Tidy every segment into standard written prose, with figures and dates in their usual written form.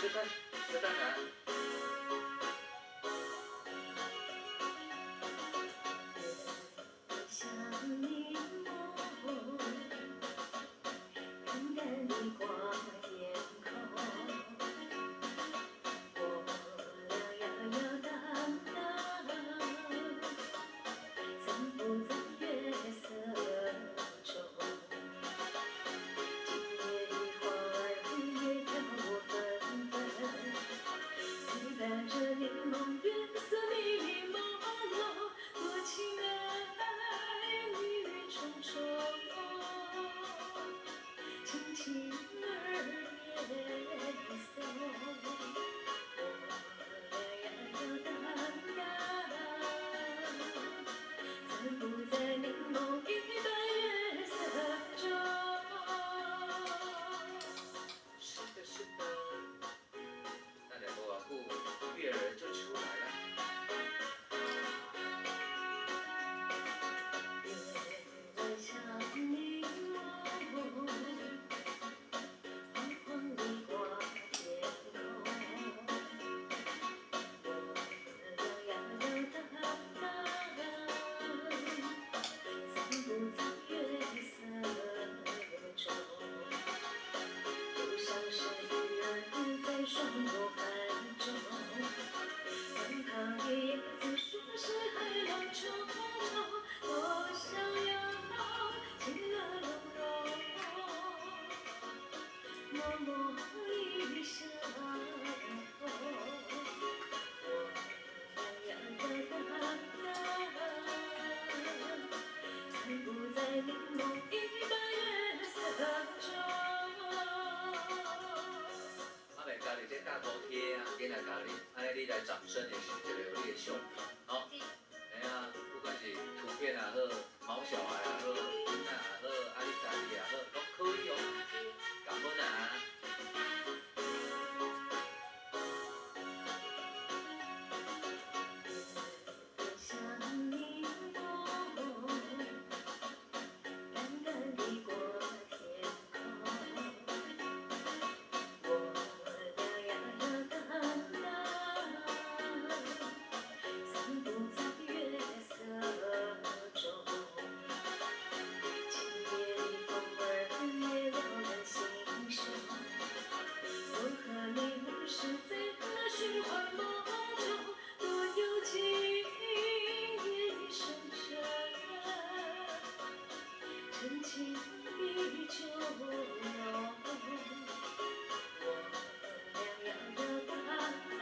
吃饭，吃饭啊！像你梦，淡淡的挂天空。我俩摇摇荡荡，散步在月色中。今夜的花儿也飘落纷纷，陪伴着柠檬月色迷蒙。多情爱蜜语重重，轻轻儿夜送。我俩摇摇荡荡，散步在柠檬一般月色中。是的，是的。那两个娃妇月儿就出来了。月像柠檬，黄黄的挂天空。我俩摇摇荡荡，散步在月色中。就像是鱼儿在双螺盘中，滚烫的叶子说是海浪冲冲。多想要其乐融融，默默一相逢。我俩摇摇荡荡，散步在柠檬一般月色中。我来教你这大头贴啊，给来教你，安尼你来掌声的时候就会有你的相片，好。哎呀，不管是图片也好，毛小孩也好，囡仔也好，啊你家己也好，都可以哦。感恩啊！像柠檬，淡淡的挂天空。我俩摇摇荡荡，散步在月色中。今夜的风儿也撩人心声。我和你目视在那虚幻梦中，多有情夜已深沉，真情依旧浓。我俩摇摇荡荡，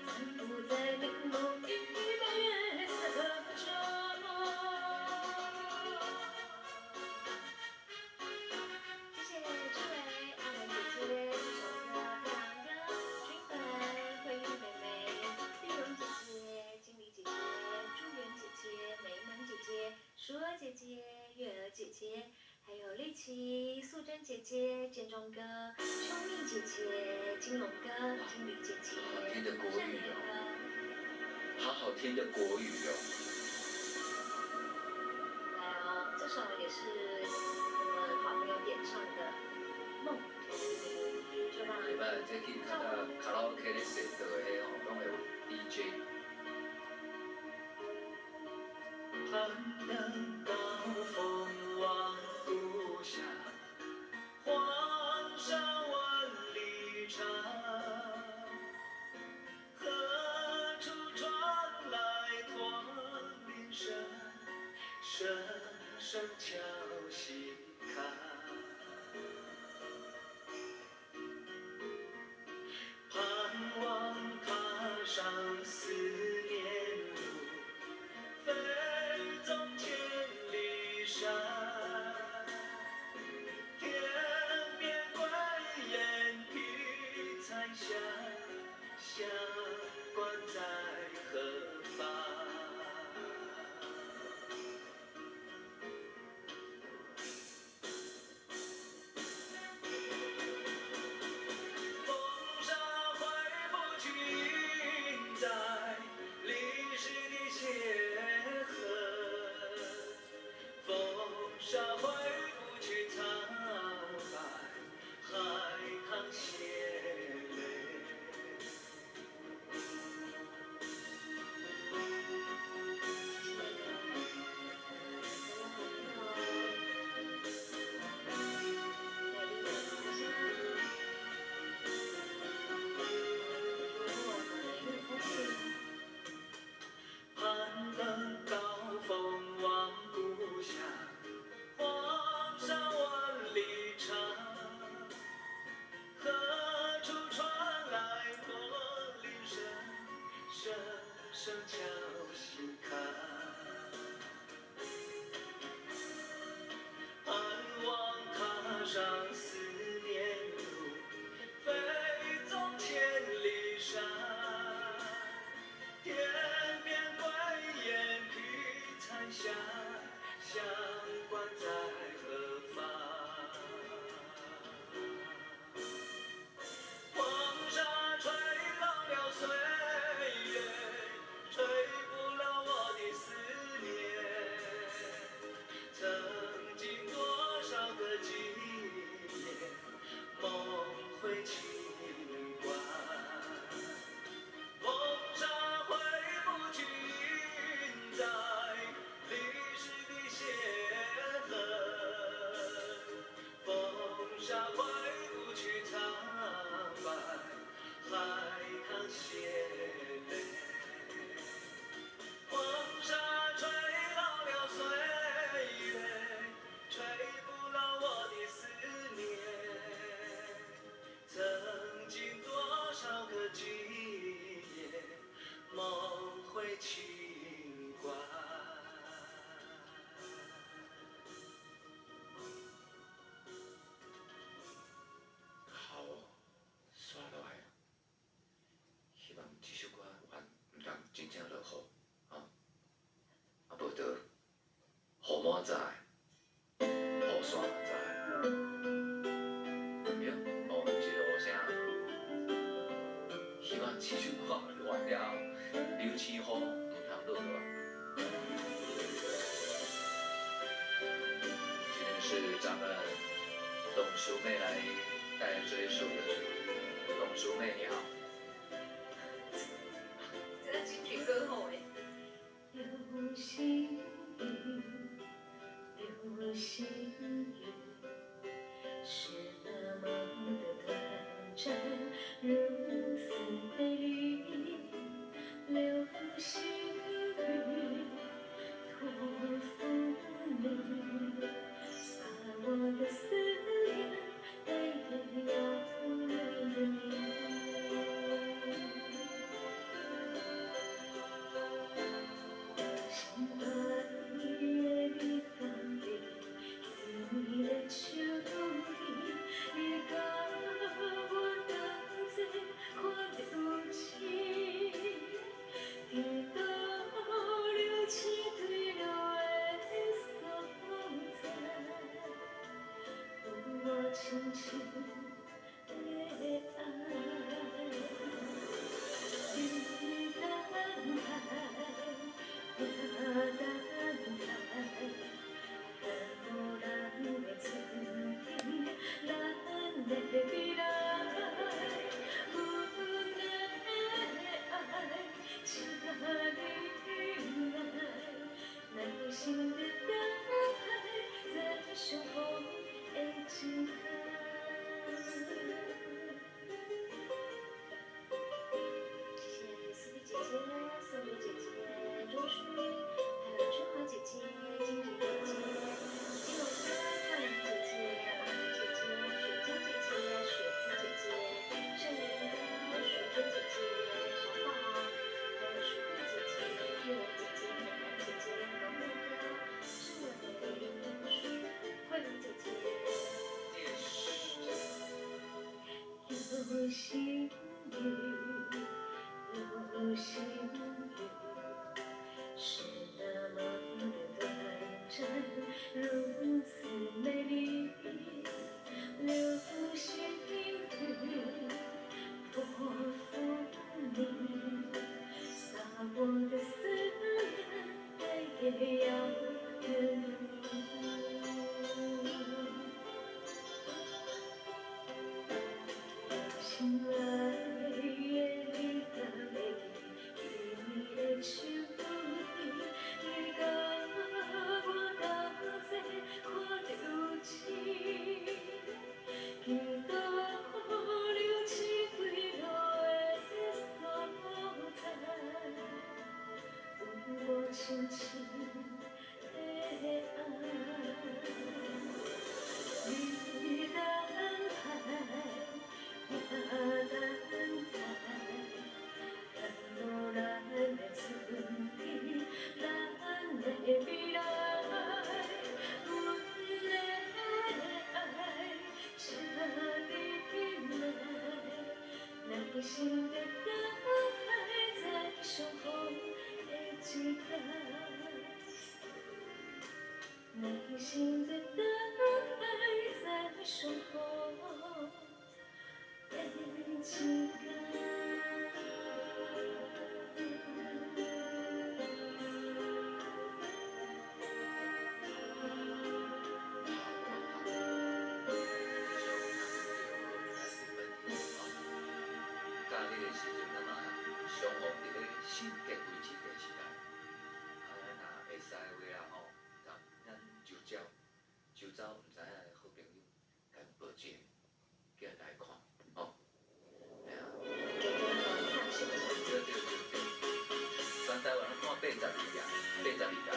散步在柠檬一般月色中。谢谢志伟、阿文姐姐这首歌非常的均衡，慧玉妹妹、丽蓉姐姐、经理姐姐、祝元姐姐、美满姐姐、舒儿姐姐、月儿姐姐，还有丽琪、素贞姐姐、建中哥、秋蜜姐姐、金龙哥、经理姐姐、好听的国语善哦，好好听的国语哦。来哦，这首也是我们好朋友点唱的《梦图》，就让礼拜这去看到卡拉 OK 咧设倒的迄吼，拢会有 DJ。攀登高峰望故乡，黄沙万里长。何处传来驼铃声？声声敲心坎。盼望踏上思念路，飞纵千里山。天边归雁披彩霞，霞关在何方？风沙挥不去，印在历史的血痕。风沙挥不去沧海，海是咱们董淑妹来带来这一首歌曲。董淑妹你好。这是金曲歌后哎。流星雨，流星雨，是那么的短暂，如此美丽。流星雨，托付你，把我的思念带给遥远的你。心爱夜里等你，你的手里，你甲我同齐看流星，记得流星坠落的所在，我轻轻的爱。你等待，我等待，等到咱的春天，咱的未来。阮的爱，请你来，耐心的等待，在相逢的一天。谢谢思碧姐姐、宋雨姐姐、钟淑玉，还有春华姐姐、金菊姐姐、金龙哥、漂亮姐姐、大马姐姐、水晶姐姐、雪子姐姐、盛元哥、水珍姐姐、小宝，还有淑慧姐姐、玉文姐姐、美兰姐姐、龙妹哥、志伟、慧玲姐姐。流星雨，流星雨，是那么的短暂，如此美丽。流星雨，托付你，把我的思念带给遥远的你。心爱夜里等你，你的手里，你甲我同齐看流星，记得流星坠落的所在，我轻轻的爱。你等待，我等待，等到咱的春天，咱的未来。阮的爱，请你来，耐心的等待，在相逢的一天。耐心的等待，在相逢的一天。假日的时阵，咱嘛相逢伫咧新结为止的时代。咱若会使的话啦吼，咱就招毋知影的好朋友，甲报一个，叫来看，吼。哎呀，给对方看是不是？对。全台湾看82页，82页。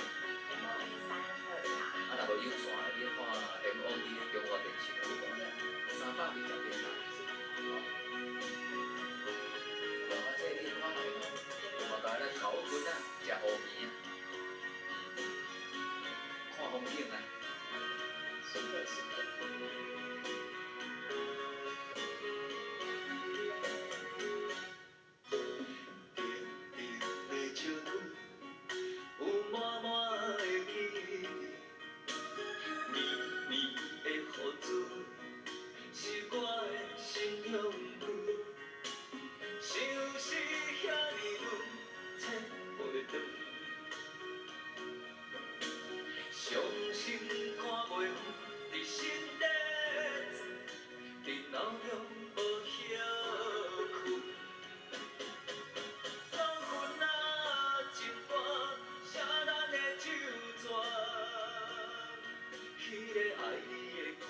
啊，若无有线的，你看 MOD 中华电视就有320电台。啊，这你看见咯？嘛，甲咱头骨啊，食乌面啊，看风景啊。是的，是的。的笑容有满满的记忆，绵绵的雨水是我的心用具，像是遐尼远，找袂到，伤心看袂远。个爱你的歌，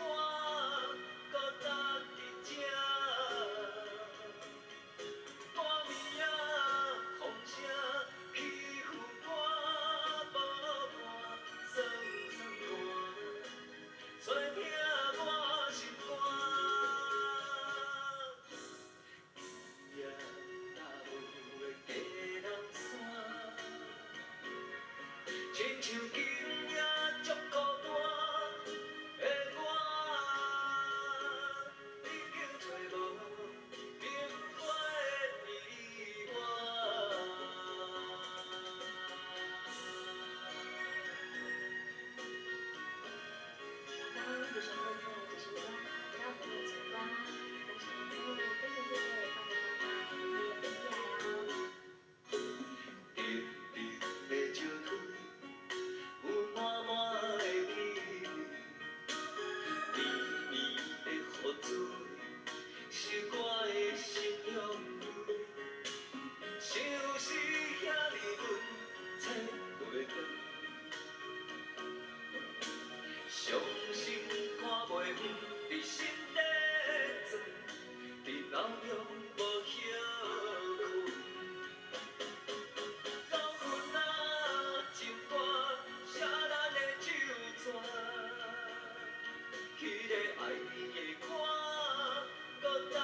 搁搭伫这。半暝啊，风声起伏歌，无伴酸酸寒，做疼我心肝。夜踏舞的鸡人山，亲像今夜足孤单的我，你竟找无明月的依当这首歌听了这首歌，让我们的情歌，但是每次跟着姐姐放着放着，你也不起来哦。日日的石堆，有满满的记忆，绵绵的雨水，是我的心用泪。想是遐尼远，找袂回，伤心看袂远，伫心底钻，伫脑中无休困。老云啊，情歌写咱的手纸，迄个爱你的歌，搁搭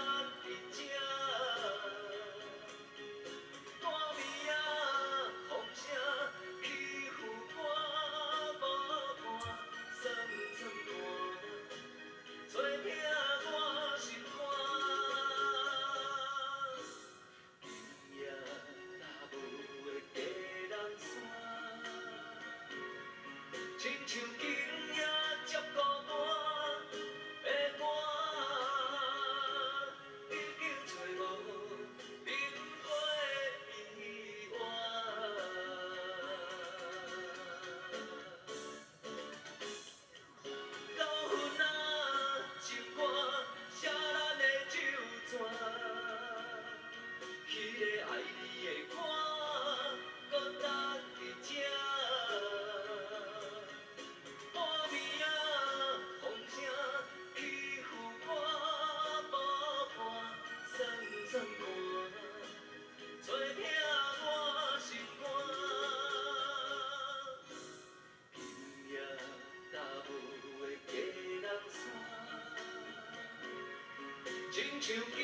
伫这。半暝啊，风声起伏歌，无伴酸酸寒，做疼我心肝。今夜踏舞的鸡人山，亲像今夜足孤单的我，已经找无明月的依偎。老云啊，情歌写咱的手纸，迄个爱你的歌，搁搭伫这。半暝啊，风声起伏歌，无伴酸酸寒，做疼我心肝。今夜踏舞的鸡人山，亲像今